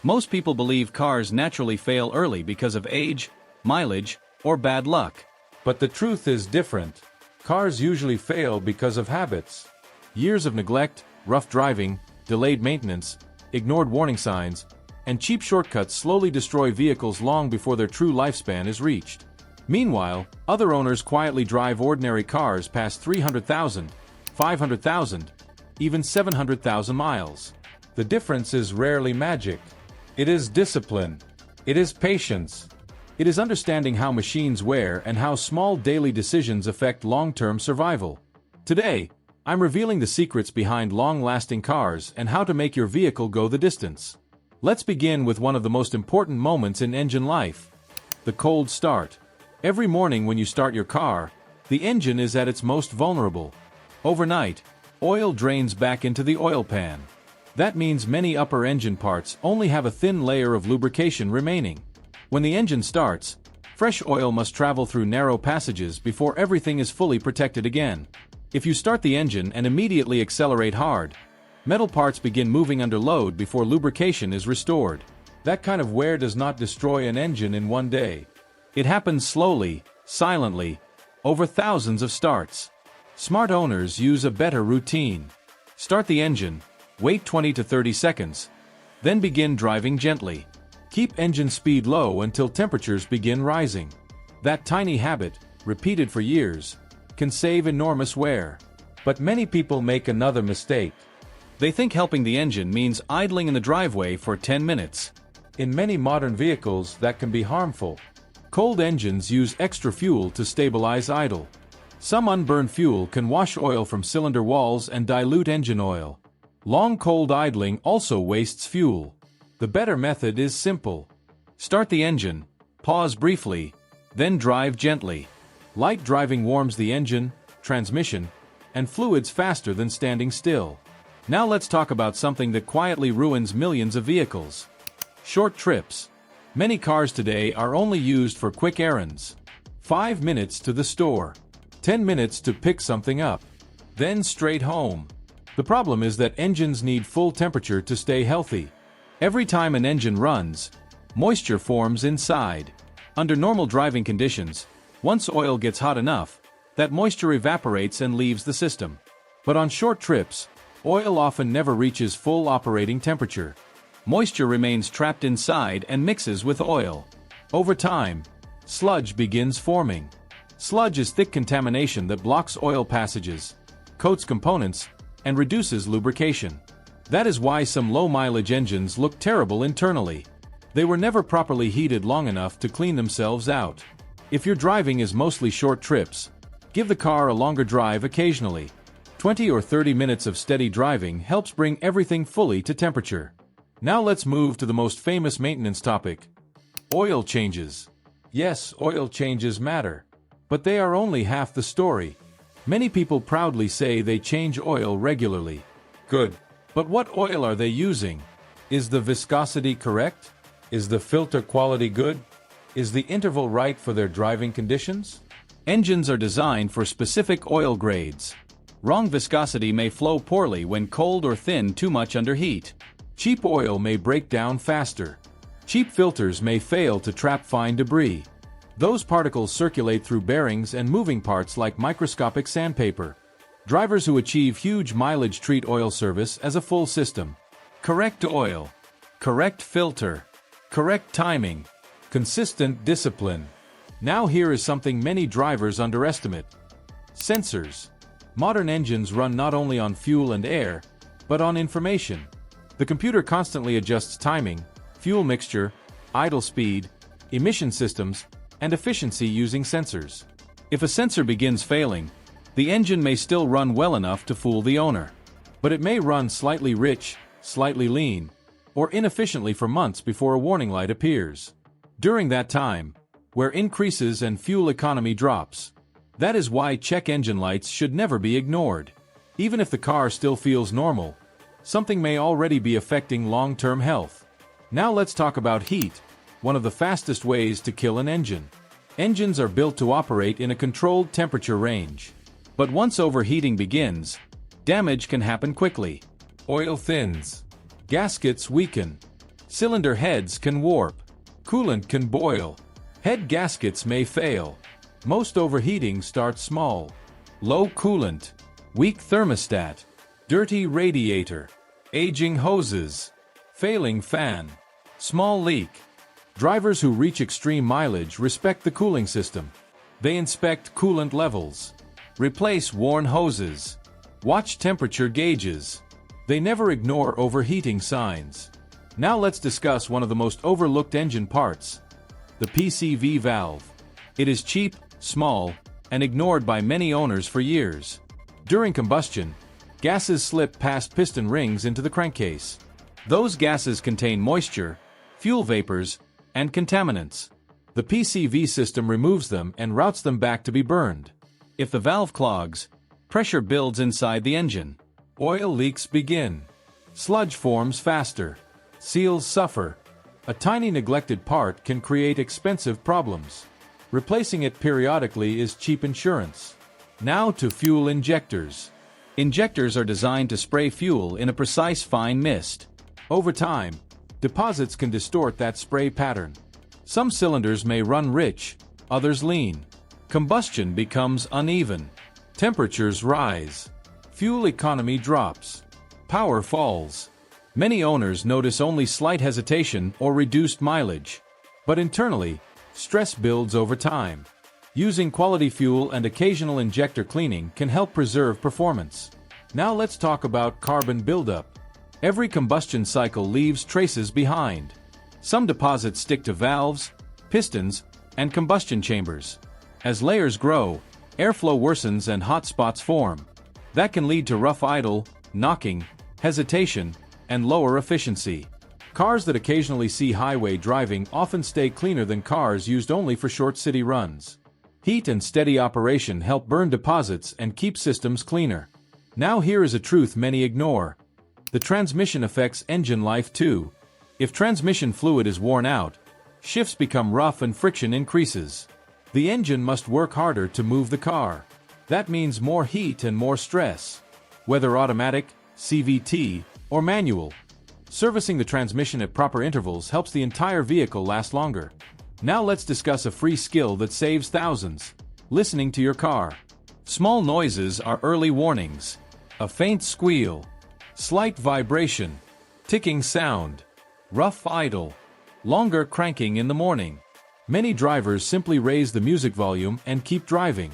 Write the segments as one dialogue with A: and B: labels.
A: Most people believe cars naturally fail early because of age, mileage, or bad luck.
B: But the truth is different. Cars usually fail because of habits.
A: Years of neglect, rough driving, delayed maintenance, ignored warning signs, and cheap shortcuts slowly destroy vehicles long before their true lifespan is reached. Meanwhile, other owners quietly drive ordinary cars past 300,000, 500,000, even 700,000 miles.
B: The difference is rarely magic. It is discipline. It is patience.
A: It is understanding how machines wear and how small daily decisions affect long-term survival. Today, I'm revealing the secrets behind long-lasting cars and how to make your vehicle go the distance. Let's begin with one of the most important moments in engine life: the cold start. Every morning when you start your car, the engine is at its most vulnerable. Overnight, oil drains back into the oil pan. That means many upper engine parts only have a thin layer of lubrication remaining. When the engine starts, fresh oil must travel through narrow passages before everything is fully protected again. If you start the engine and immediately accelerate hard, metal parts begin moving under load before lubrication is restored.
B: That kind of wear does not destroy an engine in one day.
A: It happens slowly, silently, over thousands of starts. Smart owners use a better routine. Start the engine, wait 20 to 30 seconds, then begin driving gently. Keep engine speed low until temperatures begin rising. That tiny habit, repeated for years, can save enormous wear.
B: But many people make another mistake.
A: They think helping the engine means idling in the driveway for 10 minutes.
B: In many modern vehicles, that can be harmful.
A: Cold engines use extra fuel to stabilize idle. Some unburned fuel can wash oil from cylinder walls and dilute engine oil. Long cold idling also wastes fuel. The better method is simple. Start the engine, pause briefly, then drive gently. Light driving warms the engine, transmission, and fluids faster than standing still. Now let's talk about something that quietly ruins millions of vehicles: short trips. Many cars today are only used for quick errands. 5 minutes to the store, 10 minutes to pick something up, then straight home. The problem is that engines need full temperature to stay healthy. Every time an engine runs, moisture forms inside. Under normal driving conditions, once oil gets hot enough, that moisture evaporates and leaves the system. But on short trips, oil often never reaches full operating temperature. Moisture remains trapped inside and mixes with oil. Over time, sludge begins forming. Sludge is thick contamination that blocks oil passages, coats components, and reduces lubrication. That is why some low-mileage engines look terrible internally. They were never properly heated long enough to clean themselves out. If your driving is mostly short trips, give the car a longer drive occasionally. 20 or 30 minutes of steady driving helps bring everything fully to temperature. Now let's move to the most famous maintenance topic: oil changes. Yes, oil changes matter, but they are only half the story. Many people proudly say they change oil regularly.
B: Good.
A: But what oil are they using?
B: Is the viscosity correct? Is the filter quality good? Is the interval right for their driving conditions?
A: Engines are designed for specific oil grades. Wrong viscosity may flow poorly when cold or thin too much under heat. Cheap oil may break down faster. Cheap filters may fail to trap fine debris. Those particles circulate through bearings and moving parts like microscopic sandpaper. Drivers who achieve huge mileage treat oil service as a full system. Correct oil, correct filter, correct timing, consistent discipline. Now here is something many drivers underestimate: sensors. Modern engines run not only on fuel and air, but on information. The computer constantly adjusts timing, fuel mixture, idle speed, emission systems, and efficiency using sensors. If a sensor begins failing, the engine may still run well enough to fool the owner. But it may run slightly rich, slightly lean, or inefficiently for months before a warning light appears. During that time, wear increases and fuel economy drops. That is why check engine lights should never be ignored. Even if the car still feels normal, something may already be affecting long-term health. Now let's talk about heat, one of the fastest ways to kill an engine. Engines are built to operate in a controlled temperature range. But once overheating begins, damage can happen quickly.
B: Oil thins. Gaskets weaken.
A: Cylinder heads can warp. Coolant can boil. Head gaskets may fail. Most overheating starts small. Low coolant. Weak thermostat. Dirty radiator. Aging hoses. Failing fan. Small leak. Drivers who reach extreme mileage respect the cooling system. They inspect coolant levels. Replace worn hoses. Watch temperature gauges. They never ignore overheating signs. Now let's discuss one of the most overlooked engine parts, the PCV valve. It is cheap, small, and ignored by many owners for years. During combustion, gases slip past piston rings into the crankcase. Those gases contain moisture, fuel vapors, and contaminants. The PCV system removes them and routes them back to be burned. If the valve clogs, pressure builds inside the engine. Oil leaks begin. Sludge forms faster. Seals suffer. A tiny neglected part can create expensive problems. Replacing it periodically is cheap insurance. Now to fuel injectors. Injectors are designed to spray fuel in a precise fine mist. Over time, deposits can distort that spray pattern. Some cylinders may run rich, others lean. Combustion becomes uneven. Temperatures rise. Fuel economy drops. Power falls. Many owners notice only slight hesitation or reduced mileage. But internally, stress builds over time. Using quality fuel and occasional injector cleaning can help preserve performance. Now let's talk about carbon buildup. Every combustion cycle leaves traces behind. Some deposits stick to valves, pistons, and combustion chambers. As layers grow, airflow worsens and hot spots form. That can lead to rough idle, knocking, hesitation, and lower efficiency. Cars that occasionally see highway driving often stay cleaner than cars used only for short city runs. Heat and steady operation help burn deposits and keep systems cleaner. Now here is a truth many ignore. The transmission affects engine life too. If transmission fluid is worn out, shifts become rough and friction increases. The engine must work harder to move the car. That means more heat and more stress. Whether automatic, CVT, or manual, servicing the transmission at proper intervals helps the entire vehicle last longer. Now let's discuss a free skill that saves thousands: listening to your car. Small noises are early warnings. A faint squeal, slight vibration, ticking sound, rough idle, longer cranking in the morning. Many drivers simply raise the music volume and keep driving.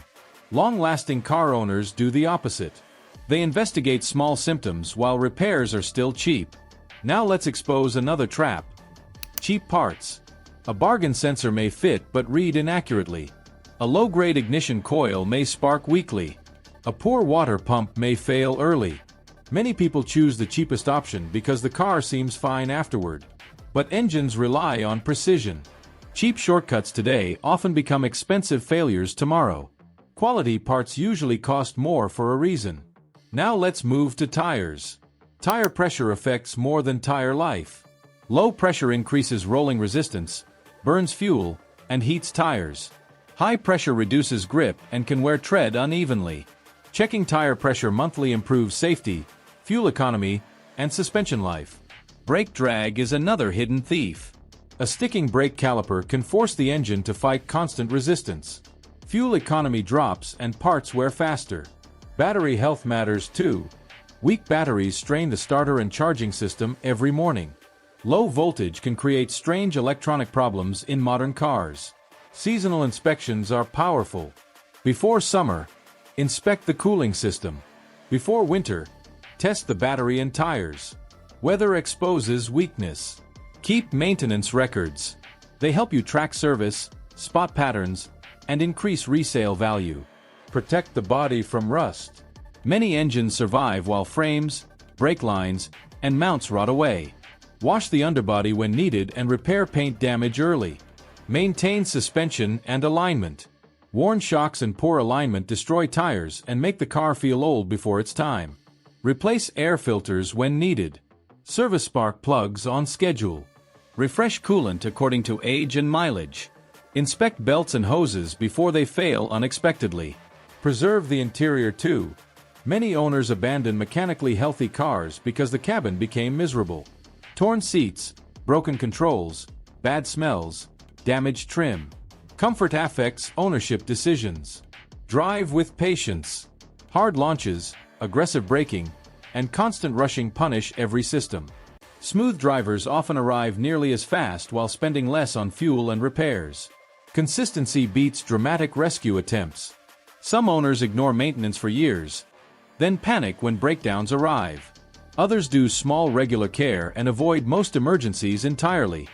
A: Long-lasting car owners do the opposite. They investigate small symptoms while repairs are still cheap. Now let's expose another trap: cheap parts. A bargain sensor may fit but read inaccurately. A low-grade ignition coil may spark weakly. A poor water pump may fail early. Many people choose the cheapest option because the car seems fine afterward. But engines rely on precision. Cheap shortcuts today often become expensive failures tomorrow. Quality parts usually cost more for a reason. Now let's move to tires. Tire pressure affects more than tire life. Low pressure increases rolling resistance, burns fuel, and heats tires. High pressure reduces grip and can wear tread unevenly. Checking tire pressure monthly improves safety, fuel economy, and suspension life. Brake drag is another hidden thief. A sticking brake caliper can force the engine to fight constant resistance. Fuel economy drops and parts wear faster. Battery health matters too. Weak batteries strain the starter and charging system every morning. Low voltage can create strange electronic problems in modern cars. Seasonal inspections are powerful. Before summer, inspect the cooling system. Before winter, test the battery and tires. Weather exposes weakness. Keep maintenance records. They help you track service, spot patterns, and increase resale value. Protect the body from rust. Many engines survive while frames, brake lines, and mounts rot away. Wash the underbody when needed and repair paint damage early. Maintain suspension and alignment. Worn shocks and poor alignment destroy tires and make the car feel old before its time. Replace air filters when needed. Service spark plugs on schedule. Refresh coolant according to age and mileage. Inspect belts and hoses before they fail unexpectedly. Preserve the interior too. Many owners abandon mechanically healthy cars because the cabin became miserable. Torn seats, broken controls, bad smells, damaged trim. Comfort affects ownership decisions. Drive with patience. Hard launches, aggressive braking, and constant rushing punish every system. Smooth drivers often arrive nearly as fast while spending less on fuel and repairs. Consistency beats dramatic rescue attempts. Some owners ignore maintenance for years, then panic when breakdowns arrive. Others do small regular care and avoid most emergencies entirely.